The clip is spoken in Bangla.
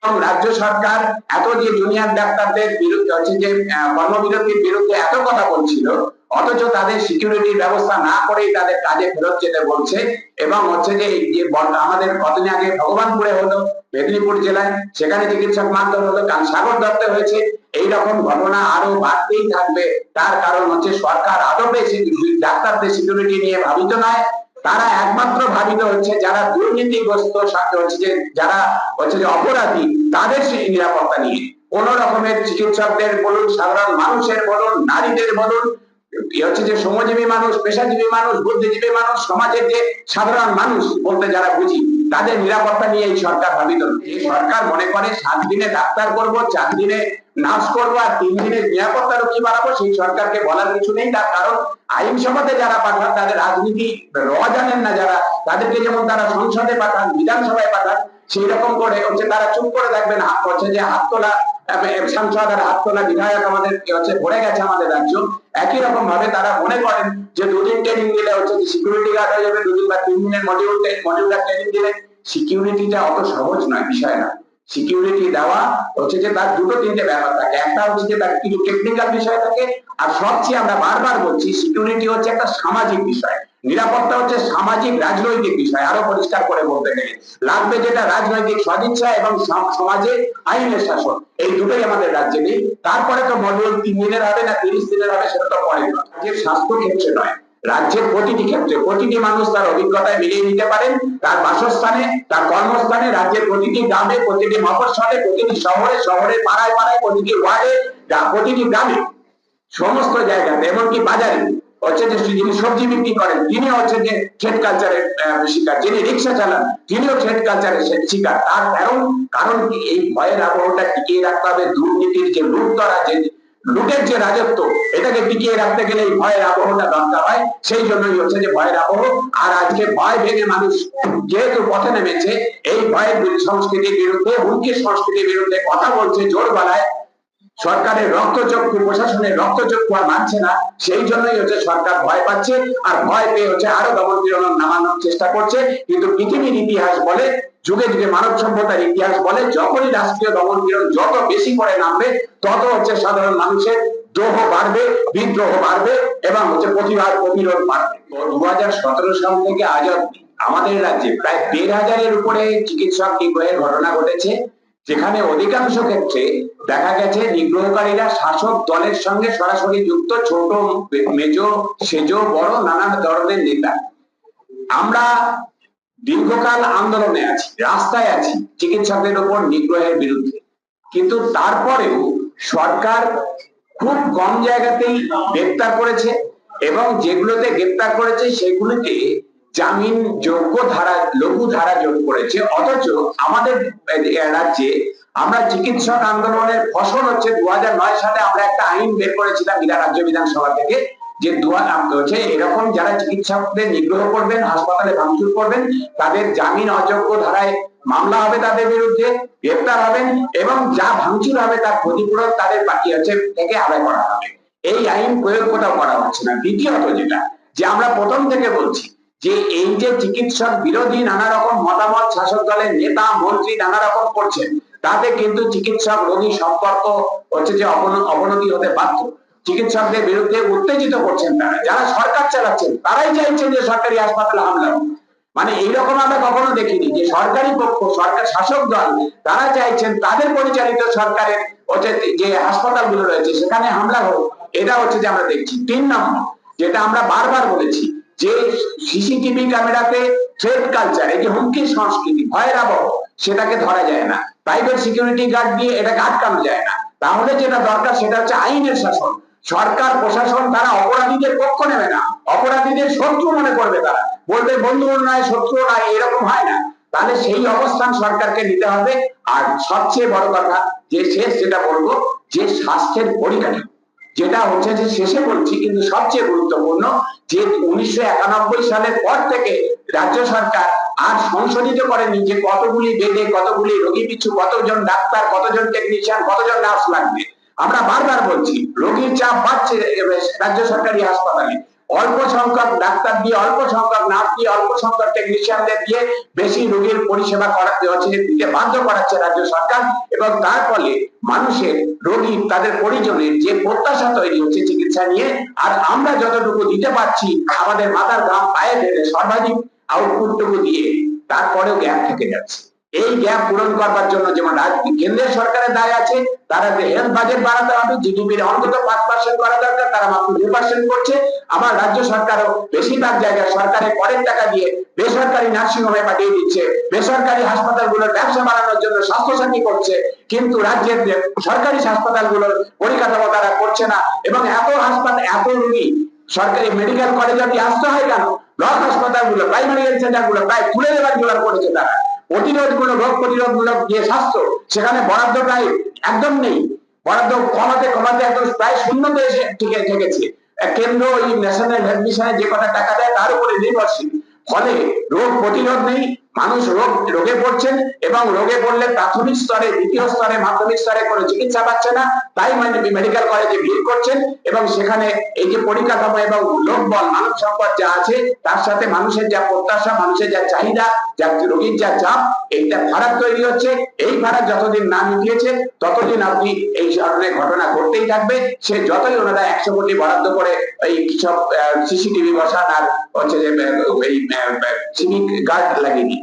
রাজ্য সরকার এত যে জুনিয়র ডাক্তারদের বিরুদ্ধে হচ্ছে যে কর্মবিরতির বিরুদ্ধে এত কথা বলছিল, অথচ তাদের সিকিউরিটির ব্যবস্থা না করেই তাদের কাজে ফেরত যেতে বলছে। এবং হচ্ছে যে আমাদের কতদিন আগে ভগবানপুরে হলো, মেদিনীপুর জেলায়, সেখানে চিকিৎসক মারধর হলো, কাল সাগর দত্তে হয়েছে। এইরকম ঘটনা আরো বাড়তেই থাকবে। তার কারণ হচ্ছে সরকার আদপে ডাক্তারদের সিকিউরিটি নিয়ে ভাবিত নয়। তারা একমাত্র ভাবিত হচ্ছে যারা দুর্নীতিগ্রস্ত, হচ্ছে যে যারা হচ্ছে যে অপরাধী, তাদের সেই নিরাপত্তা নিয়ে। কোন রকমের চিকিৎসকদের বলুন, সাধারণ মানুষের বলুন, নারীদের বলুন, হচ্ছে যে শ্রমজীবী মানুষ, পেশাজীবী মানুষ, বুদ্ধিজীবী মানুষ, সমাজের যে সাধারণ মানুষ বলতে যারা বুঝি, তাদের নিরাপত্তা নিয়ে এই সরকার ভাবিত। এই সরকার মনে করে 7 দিনে ডাক্তার করব, 4 দিনে নার্স করবো, আর 3 দিনের নিরাপত্তা রক্ষী বাড়াবো। সেই সরকারকে বলার কিছু নেই। তার কারণ আইনসভাতে যারা পাঠান তাদের রাজনীতি জানেন না যারা, তাদেরকে যেমন তারা সংসদে পাঠান, বিধানসভায় পাঠান, সেই রকম করে হচ্ছে তারা চুপ করে থাকবেন। হচ্ছে যে হাত তোলা সাংসদ আর হাত তোলা বিধায়ক আমাদের হচ্ছে ভরে গেছে আমাদের রাজ্য। একই রকম ভাবে তারা মনে করেন যে 2 দিন ট্রেনিং দিলে হচ্ছে সিকিউরিটি গার্ড হয়ে যাবে, 2 দিন বা 3 দিনের মডিউলার ট্রেনিং দিলে। সিকিউরিটিটা অত সহজ নয়, বিষয় না। সিকিউরিটি দেওয়া হচ্ছে যে তার 2-3টে ব্যাপার থাকে। একটা হচ্ছে যে তার কিছু টেকনিক্যাল বিষয় থাকে, আর সবচেয়ে আমরা বারবার বলছি সিকিউরিটি হচ্ছে একটা সামাজিক বিষয়। নিরাপত্তা হচ্ছে সামাজিক রাজনৈতিক বিষয়। আরো পরিষ্কার করে বলতে গেলে লাগবে যেটা রাজনৈতিক সদিচ্ছা এবং সমাজে আইনের শাসন, এই দুটোই আমাদের রাজ্যে নেই। তারপরে তো মডিউল 3 দিনের হবে না 30 দিনের হবে, সেটা তো পরের কথা। যে স্বাস্থ্য ক্ষেত্রে নয়, রাজ্যের প্রতিটি ক্ষেত্রে প্রতিটি মানুষ তার অভিজ্ঞতায় মিলিয়ে নিতে পারেন, তার বাসস্থানে, তার কর্মস্থানে, রাজ্যের প্রতিটি গ্রামে, প্রতিটি মফস্বলে, প্রতিটি শহরে, শহরের পাড়ায় পাড়ায়, প্রতিটি ওয়ার্ডে, প্রতিটি গ্রামে, সমস্ত জায়গাতে, এমনকি বাজারে হচ্ছে যে যিনি সবজি বিক্রি করেন তিনি হচ্ছে যে ট্রেড কালচারের শিকার, যিনি রিক্সা চালান তিনিও ট্রেড কালচারের শিকার। তার কারণ কি? এই ভয়ের আবহটা টিকিয়ে রাখতে হবে। দুর্নীতির যে লুটের যে রাজত্ব, এটাকে টিকিয়ে রাখতে গেলে এই ভয়ের আবহটা দরকার হয়। সেই জন্যই হচ্ছে যে ভয়ের আবহ। আর আজকে ভয় ভেঙে মানুষ যেহেতু পথে নেমেছে, এই ভয়ের সংস্কৃতির বিরুদ্ধে, হুমকির সংস্কৃতির বিরুদ্ধে কথা বলছে জোর গলায়, সরকারের রক্তচক্ষু, প্রশাসনের রক্তচক্ষু আর মানছে না। সেই জন্যই হচ্ছে সরকার ভয় পাচ্ছে, আর ভয় পেয়ে হচ্ছে আরো দমন পীড়ন নামানোর চেষ্টা করছে। কিন্তু পৃথিবীর ইতিহাস বলে, যুগে যুগে মানব সভ্যতার ইতিহাস বলে, যখনই রাষ্ট্রীয় দমন পীড়ন যত বেশি করে নামবে, তত হচ্ছে সাধারণ মানুষের দ্রোহ বাড়বে, বিদ্রোহ বাড়বে, এবং হচ্ছে প্রতিবাদ প্রতিরোধ বাড়বে। 2017 সাল থেকে আজ অব্দি আমাদের রাজ্যে প্রায় 1,500-এর উপরে চিকিৎসক নিগ্রহের ঘটনা ঘটেছে, যেখানে অধিকাংশ ক্ষেত্রে দেখা গেছে নিগ্রহকারীরা শাসক দলের সঙ্গে সরাসরি যুক্ত, ছোট, মেজ, সেজ, বড়, নানা ধরনের নেতা। আমরা দীর্ঘকাল আন্দোলনে আছি, রাস্তায় আছি চিকিৎসকদের উপর নিগ্রহের বিরুদ্ধে, কিন্তু তারপরেও সরকার খুব কম জায়গাতেই গ্রেপ্তার করেছে, এবং যেগুলোতে গ্রেপ্তার করেছে সেগুলিতে জামিন যোগ্য ধারা, লঘু ধারা যোগ করেছে। অথচ আমাদের রাজ্যে আমরা চিকিৎসক আন্দোলনের ফসল হচ্ছে 2009 সালে আমরা একটা আইন বের করেছিলাম রাজ্য বিধানসভা থেকে, যে এরকম যারা চিকিৎসকদের নিগ্রহ করবেন, হাসপাতালে ভাঙচুর করবেন, তাদের জামিন অযোগ্য ধারায় মামলা হবে, তাদের বিরুদ্ধে গ্রেপ্তার হবেন, এবং যা ভাঙচুর হবে তার ক্ষতিপূরণ তাদের বাকি হচ্ছে থেকে আদায় করা হবে। এই আইন প্রয়োগ কোথাও করা হচ্ছে না। দ্বিতীয়ত যেটা, যে আমরা প্রথম থেকে বলছি যে এই যে চিকিৎসক বিরোধী নানা রকম মতামত শাসক দলের নেতা মন্ত্রী নানা রকম করছেন, তাতে কিন্তু চিকিৎসক রোগী সম্পর্ক হচ্ছে যে অবনতি হতে বাধ্য। চিকিৎসকদের বিরুদ্ধে উত্তেজিত করছেন তারা, যারা সরকার চালাচ্ছেন তারাই চাইছেন যে সরকারি হাসপাতালে হামলা হোক। মানে এইরকম আমরা কখনো দেখিনি যে সরকারি পক্ষ, সরকার শাসক দল, তারা চাইছেন তাদের পরিচালিত সরকারের হচ্ছে যে হাসপাতালগুলো রয়েছে সেখানে হামলা হোক। এটা হচ্ছে যে আমরা দেখছি। 3 নম্বর, যেটা আমরা বারবার বলেছি, যে সিসিটিভি ক্যামেরাতে থ্রেড কালচার, এই যে হুমকির সংস্কৃতি, ভয়ের আবহ, সেটাকে ধরা যায় না। প্রাইভেট সিকিউরিটি গার্ড দিয়ে এটাকে আটকানো যায় না। তাহলে যেটা দরকার সেটা হচ্ছে আইনের শাসন। সরকার প্রশাসন তারা অপরাধীদের পক্ষ নেবে না, অপরাধীদের শত্রু মনে করবে। তারা বলবে বন্ধু নয়, শত্রু নয়, এরকম হয় না। তাহলে সেই অবস্থান সরকারকে নিতে হবে। আর সবচেয়ে বড় কথা, যে শেষ যেটা বলবো, যে স্বাস্থ্যের পরিকাঠামো, যেটা হচ্ছে যে শেষে বলছি কিন্তু সবচেয়ে গুরুত্বপূর্ণ, যে 1991 সালের পর থেকে রাজ্য সরকার আর সংশোধিত করেনি যে কতগুলি বেডে, কতগুলি রোগী পিছু কতজন ডাক্তার, কতজন টেকনিশিয়ান, কতজন নার্স লাগবে। আমরা বারবার বলছি রোগীর চাপ বাড়ছে রাজ্য সরকারি হাসপাতালে, অল্প সংখ্যক ডাক্তার দিয়ে, অল্প সংখ্যক নার্স দিয়ে, অল্প সংখ্যক টেকনিশিয়ানদের দিয়ে বেশি রোগীর পরিষেবা করাতে হচ্ছে, দিতে বাধ্য করাচ্ছে রাজ্য সরকার। এবং তার ফলে মানুষের, রোগী, তাদের পরিজনের যে প্রত্যাশা তৈরি হচ্ছে চিকিৎসা নিয়ে, আর আমরা যতটুকু দিতে পারছি আমাদের মাথার ঘাম পায়ে ফেলে সর্বাধিক আউটপুটটুকু দিয়ে, তারপরেও গ্যাপ থেকে যাচ্ছে। এই গ্যাপ পূরণ করবার জন্য যেমন কেন্দ্রের সরকারের দায় আছে, তারা যে হেলথ বাজেট বাড়াতে হবে, জিডিপির অন্তত 5% করা দরকার, তারা মাত্র 2% করছে। আমার রাজ্য সরকারও বেশিরভাগ জায়গায় সরকারের করের টাকা দিয়ে বেসরকারি নার্সিং হোমে পাঠিয়ে দিচ্ছে, বেসরকারি হাসপাতালগুলোর ব্যবসা বাড়ানোর জন্য স্বাস্থ্যসাথী করছে, কিন্তু রাজ্যের সরকারি হাসপাতালগুলোর পরিকাঠামো তারা করছে না। এবং এত হাসপাতাল, এত রোগী সরকারি মেডিকেল কলেজে আসতে হয় কেন? ব্লক হাসপাতালগুলো, প্রাইমারি হেলথ সেন্টারগুলো প্রায় খুলে দেওয়ার জোগাড় করেছে তারা। প্রতিরোধগুলো, রোগ প্রতিরোধমূলক যে স্বাস্থ্য, সেখানে বরাদ্দ প্রায় একদম নেই। বরাদ্দ কমাতে কমাতে একদম প্রায় শূন্যতে এসে ঠেকেছে। কেন্দ্র এই ন্যাশনাল হেলথ মিশনে যে কটা টাকা দেয় তার উপরে নির্ভরশীল। ফলে রোগ প্রতিরোধ নেই, মানুষ রোগে পড়ছেন, এবং রোগে পড়লে প্রাথমিক স্তরে, দ্বিতীয় স্তরে, মাধ্যমিক স্তরে কোনো চিকিৎসা পাচ্ছে না, তাই মেডিকেল কলেজে ভিড় করছেন। এবং সেখানে এই যে পরিকাঠামো এবং লোকবল, মানব সম্পদ যা আছে, তার সাথে মানুষের যা প্রত্যাশা, মানুষের যা চাহিদা, যা রোগীর যা চাপ, এইটা ফারাক তৈরি হচ্ছে। এই ফারাক যতদিন না মিটিয়েছে ততদিন আপনি এই ধরনের ঘটনা ঘটতেই থাকবে। সে যতই ওনারা 100 কোটি বরাদ্দ করে এই সব সিসিটিভি বসান আর হচ্ছে যে এই সিভিক গার্ড লাগিয়ে দিন,